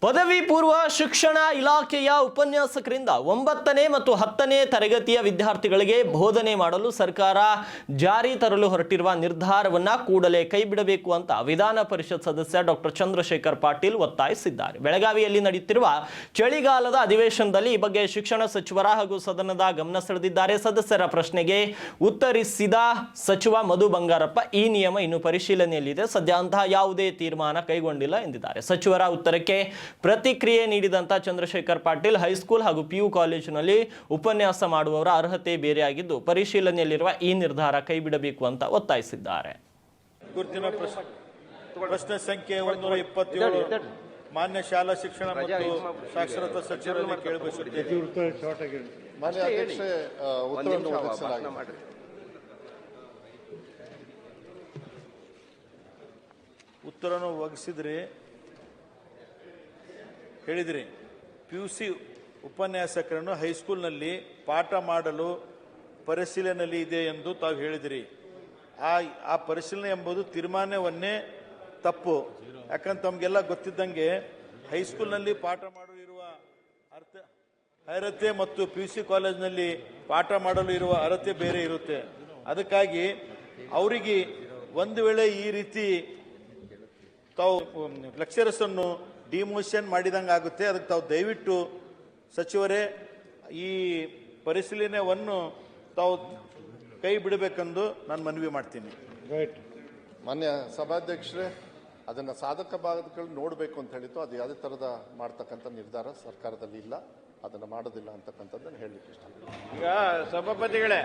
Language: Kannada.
ಪದವಿ ಪೂರ್ವ ಶಿಕ್ಷಣ ಇಲಾಖೆಯ ಉಪನ್ಯಾಸಕರಿಂದ 9ನೇ ಮತ್ತು 10ನೇ ತರಗತಿಯ ವಿದ್ಯಾರ್ಥಿಗಳಿಗೆ ಬೋಧನೆ ಮಾಡಲು ಸರ್ಕಾರ ಜಾರಿ ತರಲು ಹೊರಟಿರುವ ನಿರ್ಧಾರವನ್ನು ಕೂಡಲೇ ಕೈಬಿಡಬೇಕು ಅಂತ ವಿಧಾನ ಪರಿಷತ್ ಸದಸ್ಯ ಡಾಕ್ಟರ್ ಚಂದ್ರಶೇಖರ್ ಪಾಟೀಲ್ ಒತ್ತಾಯಿಸಿದ್ದಾರೆ. ಬೆಳಗಾವಿಯಲ್ಲಿ ನಡೆಯುತ್ತಿರುವ ಚಳಿಗಾಲದ ಅಧಿವೇಶನದಲ್ಲಿ ಈ ಬಗ್ಗೆ ಶಿಕ್ಷಣ ಸಚಿವರ ಹಾಗೂ ಸದನದ ಗಮನ ಸೆಳೆದಿದ್ದಾರೆ. ಸದಸ್ಯರ ಪ್ರಶ್ನೆಗೆ ಉತ್ತರಿಸಿದ ಸಚಿವ ಮಧು ಬಂಗಾರಪ್ಪ, ಈ ನಿಯಮ ಇನ್ನು ಪರಿಶೀಲನೆಯಲ್ಲಿದೆ, ಸದ್ಯ ಅಂತಹ ಯಾವುದೇ ತೀರ್ಮಾನ ಕೈಗೊಂಡಿಲ್ಲ ಎಂದಿದ್ದಾರೆ. ಸಚಿವರ ಉತ್ತರಕ್ಕೆ ಪ್ರತಿಕ್ರಿಯೆ ನೀಡಿದಂತ ಚಂದ್ರಶೇಖರ್ ಪಾಟೀಲ್, ಹೈಸ್ಕೂಲ್ ಹಾಗೂ ಪಿಯು ಕಾಲೇಜಿನಲ್ಲಿ ಉಪನ್ಯಾಸ ಮಾಡುವವರ ಅರ್ಹತೆ ಬೇರೆಯಾಗಿದ್ದು ಪರಿಶೀಲನೆಯಲ್ಲಿರುವ ಈ ನಿರ್ಧಾರ ಕೈಬಿಡಬೇಕು ಅಂತ ಒತ್ತಾಯಿಸಿದ್ದಾರೆ. ಪ್ರಶ್ನೆ ಸಂಖ್ಯೆ 127 ಮಾನ್ಯ ಶಾಲಾ ಶಿಕ್ಷಣ ಮತ್ತು ಸಾಕ್ಷರತಾ ಸಚಿವರಲ್ಲಿ ಕೇಳಬಯಸುತ್ತೇನೆ. ಮಾನ್ಯ ಅಧ್ಯಕ್ಷೆ, ಉತ್ತರವನ್ನು ಒದಗಿಸಿದ್ರಿ, ಹೇಳಿದ್ರಿ PUC ಉಪನ್ಯಾಸಕರನ್ನು ಹೈಸ್ಕೂಲ್ನಲ್ಲಿ ಪಾಠ ಮಾಡಲು ಪರಿಶೀಲನೆಯಲ್ಲಿ ಇದೆ ಎಂದು ತಾವು ಹೇಳಿದಿರಿ. ಆ ಪರಿಶೀಲನೆ ಎಂಬುದು ತೀರ್ಮಾನವನ್ನೇ ತಪ್ಪು. ಯಾಕಂತ ತಮಗೆಲ್ಲ ಗೊತ್ತಿದ್ದಂಗೆ ಹೈಸ್ಕೂಲ್ನಲ್ಲಿ ಪಾಠ ಮಾಡಲು ಇರುವ ಅರ್ಹತೆ ಮತ್ತು PUC ಕಾಲೇಜಿನಲ್ಲಿ ಪಾಠ ಮಾಡಲು ಇರುವ ಅರ್ಹತೆ ಬೇರೆ ಇರುತ್ತೆ. ಅದಕ್ಕಾಗಿ ಅವರಿಗೆ ಒಂದು ವೇಳೆ ಈ ರೀತಿ ತಾವು ಲೆಕ್ಚರರ್ಸ್ ಅನ್ನು ಡಿಮೋಷನ್ ಮಾಡಿದಂಗೆ ಆಗುತ್ತೆ. ಅದಕ್ಕೆ ತಾವು ದಯವಿಟ್ಟು ಸಚಿವರೇ ಈ ಪರಿಶೀಲನೆಯನ್ನು ತಾವು ಕೈ ಬಿಡಬೇಕೆಂದು ನಾನು ಮನವಿ ಮಾಡ್ತೀನಿ. ಮಾನ್ಯ ಸಭಾಧ್ಯಕ್ಷರೇ, ಅದನ್ನು ಸಾಧಕ ಬಾಧಕಗಳು ನೋಡಬೇಕು ಅಂತ ಹೇಳಿತ್ತು. ಅದು ಯಾವುದೇ ಥರದ ಮಾಡ್ತಕ್ಕಂಥ ನಿರ್ಧಾರ ಸರ್ಕಾರದಲ್ಲಿ ಇಲ್ಲ, ಅದನ್ನು ಮಾಡೋದಿಲ್ಲ ಅಂತಕ್ಕಂಥದ್ದನ್ನು ಹೇಳಲಿಕ್ಕೆ ಇಷ್ಟ. ಈಗ ಸಭಾಪತಿಗಳೇ